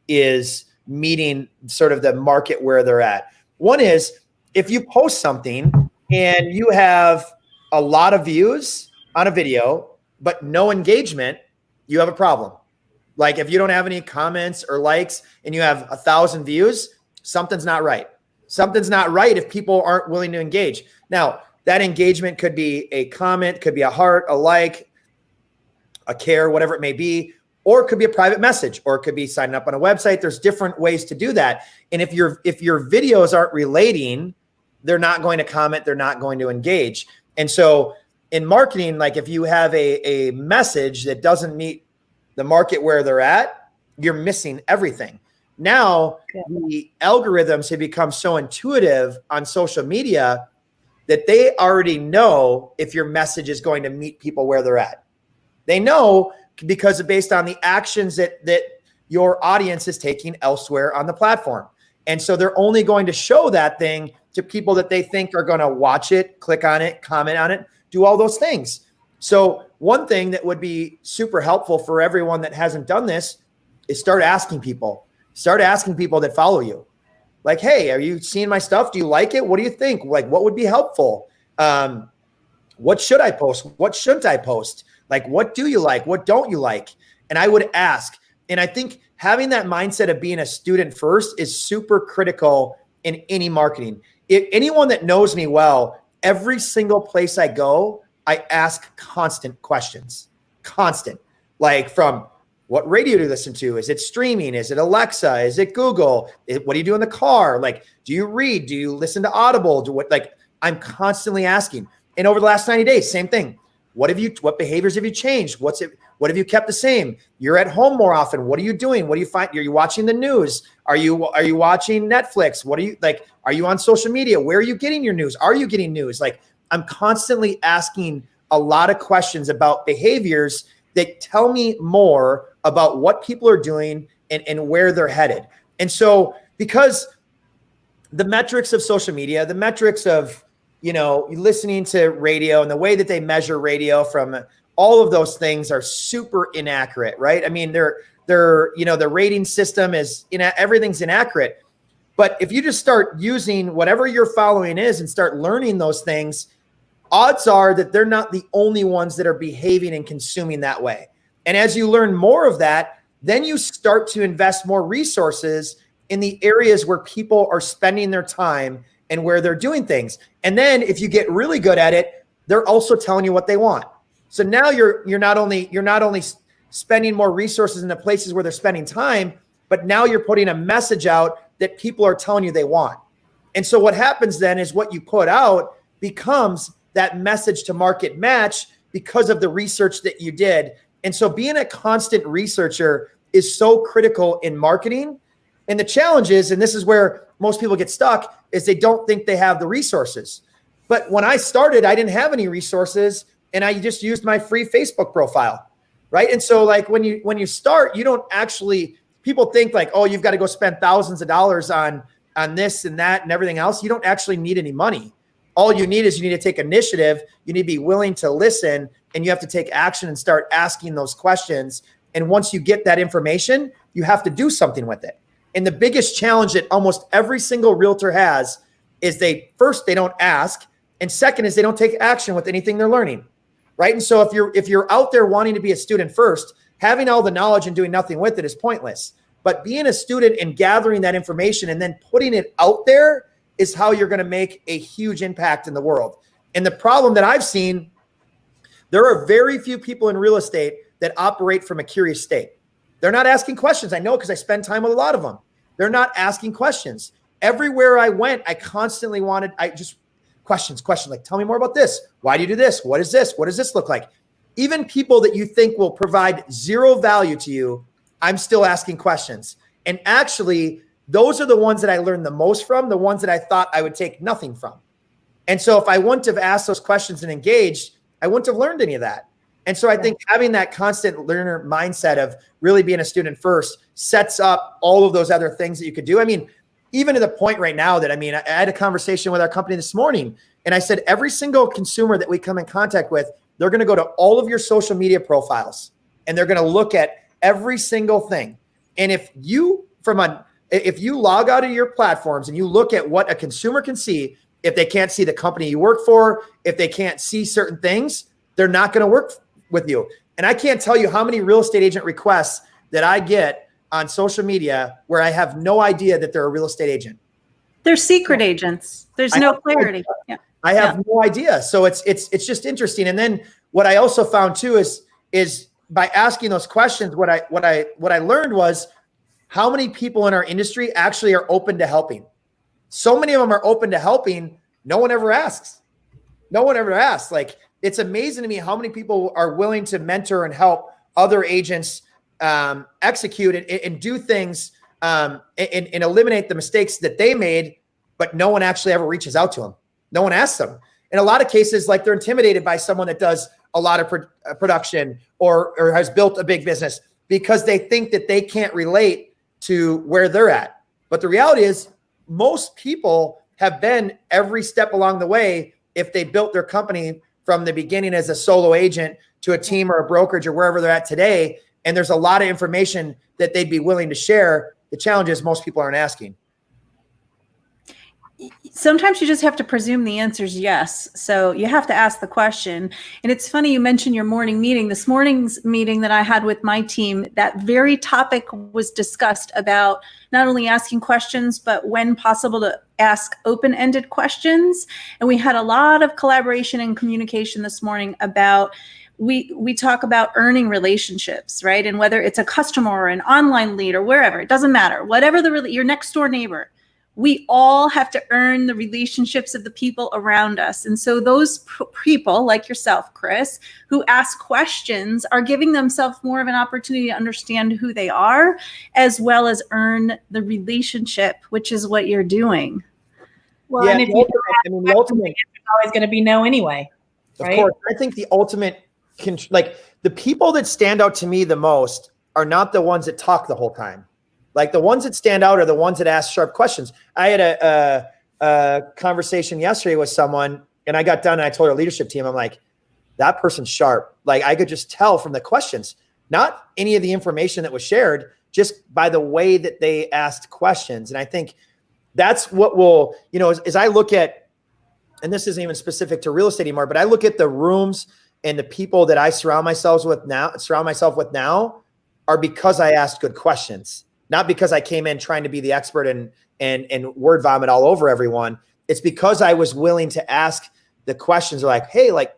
is meeting sort of the market where they're at. One is, if you post something and you have a lot of views on a video but no engagement, you have a problem. Like if you don't have any comments or likes and you have 1,000 views, something's not right. Something's not right if people aren't willing to engage. Now, that engagement could be a comment, could be a heart, a like, a care, whatever it may be, or it could be a private message, or it could be signing up on a website. There's different ways to do that. And if your videos aren't relating, they're not going to comment, they're not going to engage. And so in marketing, like if you have a message that doesn't meet the market where they're at, you're missing everything. Now, the algorithms have become so intuitive on social media that they already know if your message is going to meet people where they're at. They know because based on the actions that your audience is taking elsewhere on the platform. And so they're only going to show that thing to people that they think are going to watch it, click on it, comment on it, do all those things. So one thing that would be super helpful for everyone that hasn't done this is start asking people that follow you. Like, hey, are you seeing my stuff? Do you like it? What do you think? Like, what would be helpful? What should I post? What shouldn't I post? Like, what do you like? What don't you like? And I would ask. And I think having that mindset of being a student first is super critical in any marketing. If anyone that knows me well, every single place I go, I ask constant questions. Constant. Like, from what radio do you listen to? Is it streaming? Is it Alexa? Is it Google? What do you do in the car? Like, do you read? Do you listen to Audible? I'm constantly asking. And over the last 90 days, same thing. What behaviors have you changed? What have you kept the same? You're at home more often. What are you doing? What do you find? Are you watching the news? Are you watching Netflix? What are you like? Are you on social media? Where are you getting your news? Are you getting news? Like, I'm constantly asking a lot of questions about behaviors that tell me more about what people are doing and where they're headed. And so, because the metrics of social media, the metrics of, listening to radio and the way that they measure radio, from all of those things are super inaccurate, right? I mean, the rating system is, everything's inaccurate. But if you just start using whatever your following is and start learning those things, odds are that they're not the only ones that are behaving and consuming that way. And as you learn more of that, then you start to invest more resources in the areas where people are spending their time and where they're doing things. And then if you get really good at it, they're also telling you what they want. So now you're not only spending more resources in the places where they're spending time, but now you're putting a message out that people are telling you they want. And so what happens then is what you put out becomes that message to market match because of the research that you did. And so being a constant researcher is so critical in marketing. And the challenge is, and this is where most people get stuck, is they don't think they have the resources. But when I started, I didn't have any resources, and I just used my free Facebook profile, right? And so like when you start, you don't actually, people think like, oh, you've got to go spend thousands of dollars on this and that and everything else. You don't actually need any money. All you need is you need to take initiative. You need to be willing to listen, and you have to take action and start asking those questions. And once you get that information, you have to do something with it. And the biggest challenge that almost every single realtor has is they don't ask. And second is they don't take action with anything they're learning, right? And so if you're out there wanting to be a student first, having all the knowledge and doing nothing with it is pointless. But being a student and gathering that information and then putting it out there is how you're going to make a huge impact in the world. And the problem that I've seen, there are very few people in real estate that operate from a curious state. They're not asking questions. I know because I spend time with a lot of them. They're not asking questions. Everywhere I went, I constantly questions, like, tell me more about this. Why do you do this? What is this? What does this look like? Even people that you think will provide zero value to you, I'm still asking questions. And actually, those are the ones that I learned the most from, the ones that I thought I would take nothing from. And so if I wouldn't have asked those questions and engaged, I wouldn't have learned any of that. And so I think having that constant learner mindset of really being a student first sets up all of those other things that you could do. I mean, even to the point right now that, I mean, I had a conversation with our company this morning, and I said, every single consumer that we come in contact with, they're going to go to all of your social media profiles and they're going to look at every single thing. And if you log out of your platforms and you look at what a consumer can see, if they can't see the company you work for, if they can't see certain things, they're not going to work with you. And I can't tell you how many real estate agent requests that I get on social media where I have no idea that they're a real estate agent. They're secret agents. There's no clarity. Yeah. I have no idea. So it's just interesting. And then what I also found too is by asking those questions, what I learned was how many people in our industry actually are open to helping. So many of them are open to helping. No one ever asks. No one ever asks. Like, it's amazing to me how many people are willing to mentor and help other agents execute and do things and eliminate the mistakes that they made, but no one actually ever reaches out to them. No one asks them. In a lot of cases, like, they're intimidated by someone that does a lot of production or has built a big business because they think that they can't relate to where they're at. But the reality is most people have been every step along the way if they built their company from the beginning as a solo agent to a team or a brokerage or wherever they're at today. And there's a lot of information that they'd be willing to share. The challenge is most people aren't asking. Sometimes you just have to presume the answer is yes. So you have to ask the question. And it's funny you mentioned your morning meeting. This morning's meeting that I had with my team, that very topic was discussed about not only asking questions, but when possible to ask open-ended questions. And we had a lot of collaboration and communication this morning about we talk about earning relationships, right? And whether it's a customer or an online lead or wherever, it doesn't matter. Whatever your next door neighbor, we all have to earn the relationships of the people around us. And so those people like yourself, Kris, who ask questions are giving themselves more of an opportunity to understand who they are, as well as earn the relationship, which is what you're doing. Well, and if you the ultimate is always going to be no anyway. Right? Of course. I think the ultimate, like, the people that stand out to me the most are not the ones that talk the whole time. Like, the ones that stand out are the ones that ask sharp questions. I had a conversation yesterday with someone, and I got done and I told our leadership team, I'm like, that person's sharp. Like, I could just tell from the questions, not any of the information that was shared, just by the way that they asked questions. And I think that's what will, as I look at, and this isn't even specific to real estate anymore, but I look at the rooms and the people that I surround myself with now are because I asked good questions. Not because I came in trying to be the expert and word vomit all over everyone. It's because I was willing to ask the questions like, hey, like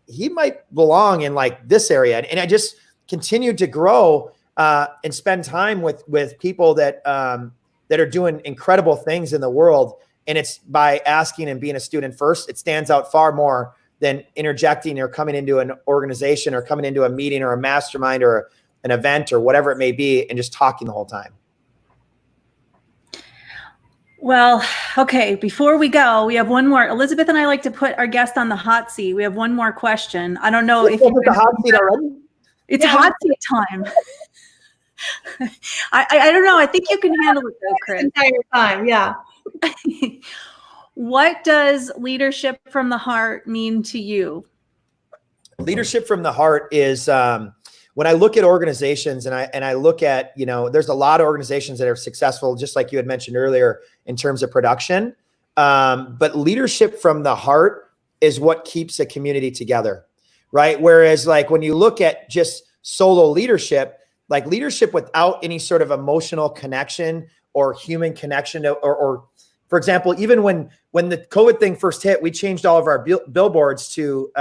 he might belong in like this area. And I just continued to grow and spend time with people that are doing incredible things in the world. And it's by asking and being a student first. It stands out far more than interjecting or coming into an organization or coming into a meeting or a mastermind or an event or whatever it may be, and just talking the whole time. Well, okay. Before we go, we have one more. Elizabeth and I like to put our guest on the hot seat. We have one more question. I don't know if you the hot seat already. It's hot seat time. I don't know. I think you can handle it though, Kris. Entire time, yeah. What does leadership from the heart mean to you? Leadership from the heart is when I look at organizations and I look at, there's a lot of organizations that are successful, just like you had mentioned earlier, in terms of production. But leadership from the heart is what keeps a community together, right? Whereas, like, when you look at just solo leadership, like leadership without any sort of emotional connection or human connection, or for example, even when the COVID thing first hit, we changed all of our billboards to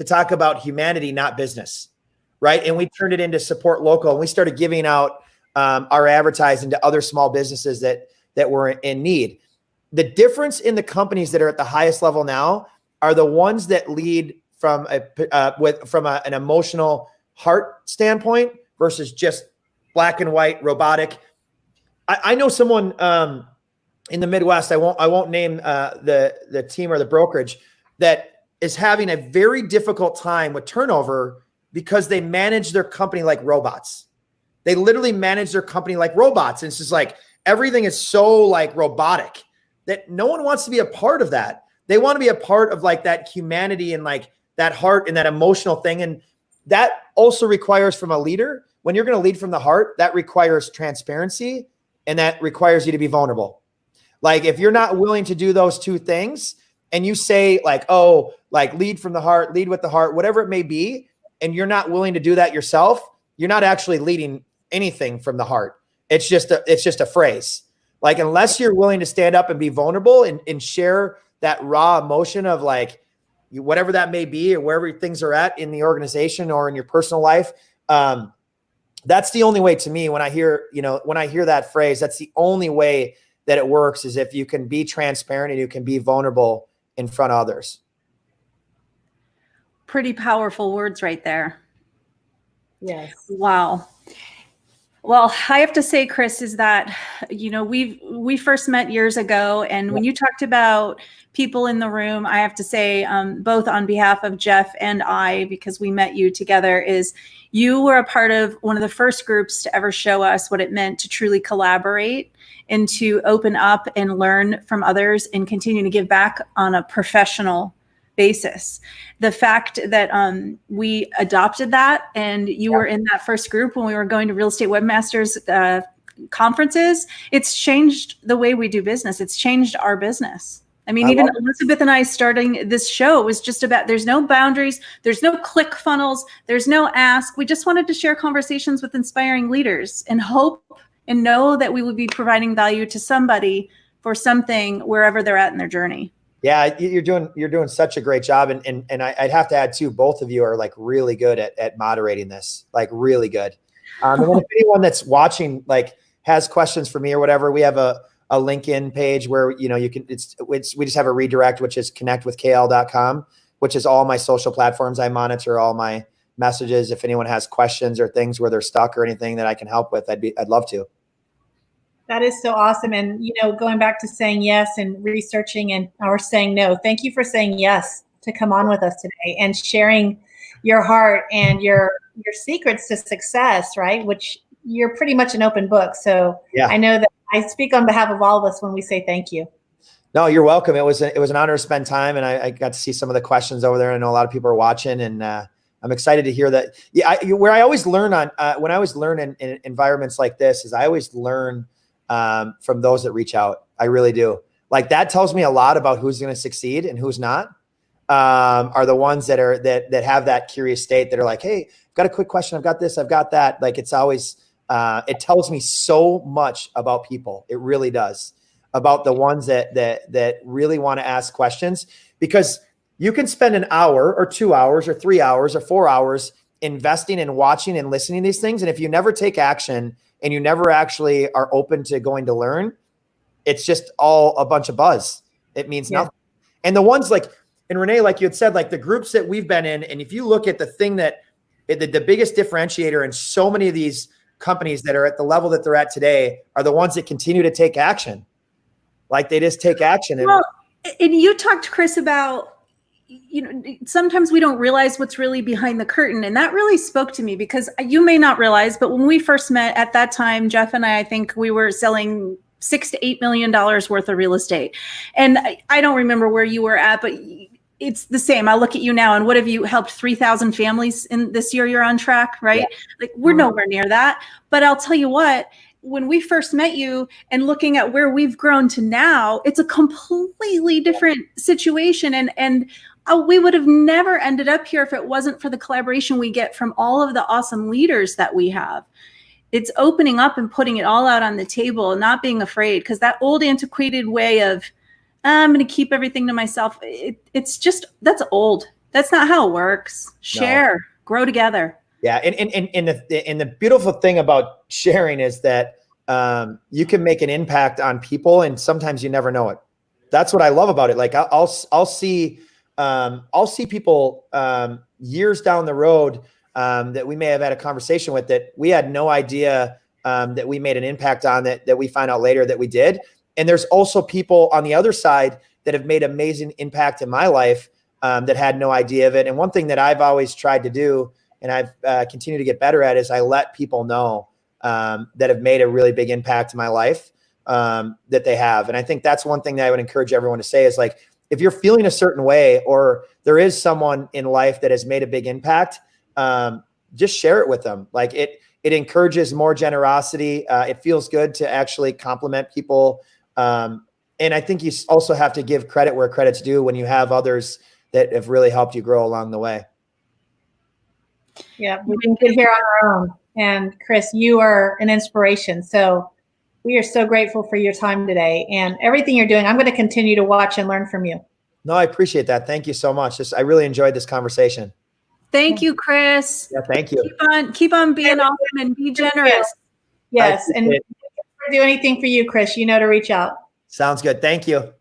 talk about humanity, not business. Right. And we turned it into support local, and we started giving out our advertising to other small businesses that were in need. The difference in the companies that are at the highest level now are the ones that lead from an emotional heart standpoint versus just black and white robotic. I know someone in the Midwest. I won't name the team or the brokerage that is having a very difficult time with turnover because they manage their company like robots. They literally manage their company like robots. And it's just like, everything is so like robotic that no one wants to be a part of that. They want to be a part of like that humanity and like that heart and that emotional thing. And that also requires from a leader, when you're going to lead from the heart, that requires transparency and that requires you to be vulnerable. Like if you're not willing to do those two things and you say like, oh, like lead from the heart, lead with the heart, whatever it may be, and you're not willing to do that yourself, you're not actually leading anything from the heart. It's just a phrase. Like, unless you're willing to stand up and be vulnerable and share that raw emotion of like, whatever that may be, or wherever things are at in the organization or in your personal life. That's the only way to me when I hear that phrase, that's the only way that it works, is if you can be transparent and you can be vulnerable in front of others. Pretty powerful words right there. Yes. Wow. Well, I have to say, Kris, is that, we first met years ago. And when you talked about people in the room, I have to say, both on behalf of Jeff and I, because we met you together, is you were a part of one of the first groups to ever show us what it meant to truly collaborate and to open up and learn from others and continue to give back on a professional basis. The fact that we adopted that, and you were in that first group when we were going to Real Estate Webmasters conferences, it's changed the way we do business. It's changed our business. I mean, even Elizabeth and I starting this show was just about, there's no boundaries, there's no click funnels, there's no ask. We just wanted to share conversations with inspiring leaders and hope and know that we would be providing value to somebody for something wherever they're at in their journey. Yeah, you're doing such a great job. And I'd have to add too, both of you are like really good at moderating this, like really good. And then if anyone that's watching like has questions for me or whatever, we have a LinkedIn page where, you can, we just have a redirect, which is connectwithkl.com, which is all my social platforms. I monitor all my messages. If anyone has questions or things where they're stuck or anything that I can help with, I'd love to. That is so awesome. And, going back to saying yes and researching and or saying no, thank you for saying yes to come on with us today and sharing your heart and your secrets to success, right? Which you're pretty much an open book. So yeah. I know that I speak on behalf of all of us when we say thank you. No, you're welcome. It was an honor to spend time, and I got to see some of the questions over there. I know a lot of people are watching, and I'm excited to hear that. Yeah, where I always learn when I always learn in environments like this is I always learn from those that reach out. I really do. Like that tells me a lot about who's going to succeed and who's not. Are the ones that have that curious state that are like, hey, I've got a quick question. I've got this. I've got that. Like it's always. It tells me so much about people. It really does, about the ones that really want to ask questions, because you can spend an hour or 2 hours or 3 hours or 4 hours investing and watching and listening to these things. And if you never take action and you never actually are open to going to learn, it's just all a bunch of buzz. It means nothing. And the ones like, and Renee, like you had said, like the groups that we've been in, and if you look at the thing that the biggest differentiator in so many of these companies that are at the level that they're at today are the ones that continue to take action. Like they just take action. And you talked, Kris, about, sometimes we don't realize what's really behind the curtain. And that really spoke to me, because you may not realize, but when we first met at that time, Jeff and I think we were selling $6 to $8 million worth of real estate. And I don't remember where you were at, but it's the same. I look at you now, and what have you helped 3,000 families in this year? You're on track, right? Yeah. Like we're nowhere near that. But I'll tell you what, when we first met you and looking at where we've grown to now, it's a completely different situation. And we would have never ended up here if it wasn't for the collaboration we get from all of the awesome leaders that we have. It's opening up and putting it all out on the table and not being afraid, because that old antiquated way of, I'm going to keep everything to myself. It's just, that's old. That's not how it works. Share, grow together. Yeah. And the beautiful thing about sharing is that you can make an impact on people, and sometimes you never know it. That's what I love about it. Like I'll see people years down the road that we may have had a conversation with that we had no idea that we made an impact on, that we find out later that we did. And there's also people on the other side that have made amazing impact in my life that had no idea of it. And one thing that I've always tried to do, and I've continued to get better at, is I let people know that have made a really big impact in my life that they have. And I think that's one thing that I would encourage everyone to say is, like, if you're feeling a certain way, or there is someone in life that has made a big impact, just share it with them. Like, it encourages more generosity. It feels good to actually compliment people. And I think you also have to give credit where credit's due when you have others that have really helped you grow along the way. Yeah, we've been good here on our own. And Kris, you are an inspiration. So we are so grateful for your time today and everything you're doing. I'm going to continue to watch and learn from you. No, I appreciate that. Thank you so much. I really enjoyed this conversation. Thank you, Kris. Yeah, thank you. Keep on being awesome and be generous. Yes. And if we do anything for you, Kris, you know to reach out. Sounds good. Thank you.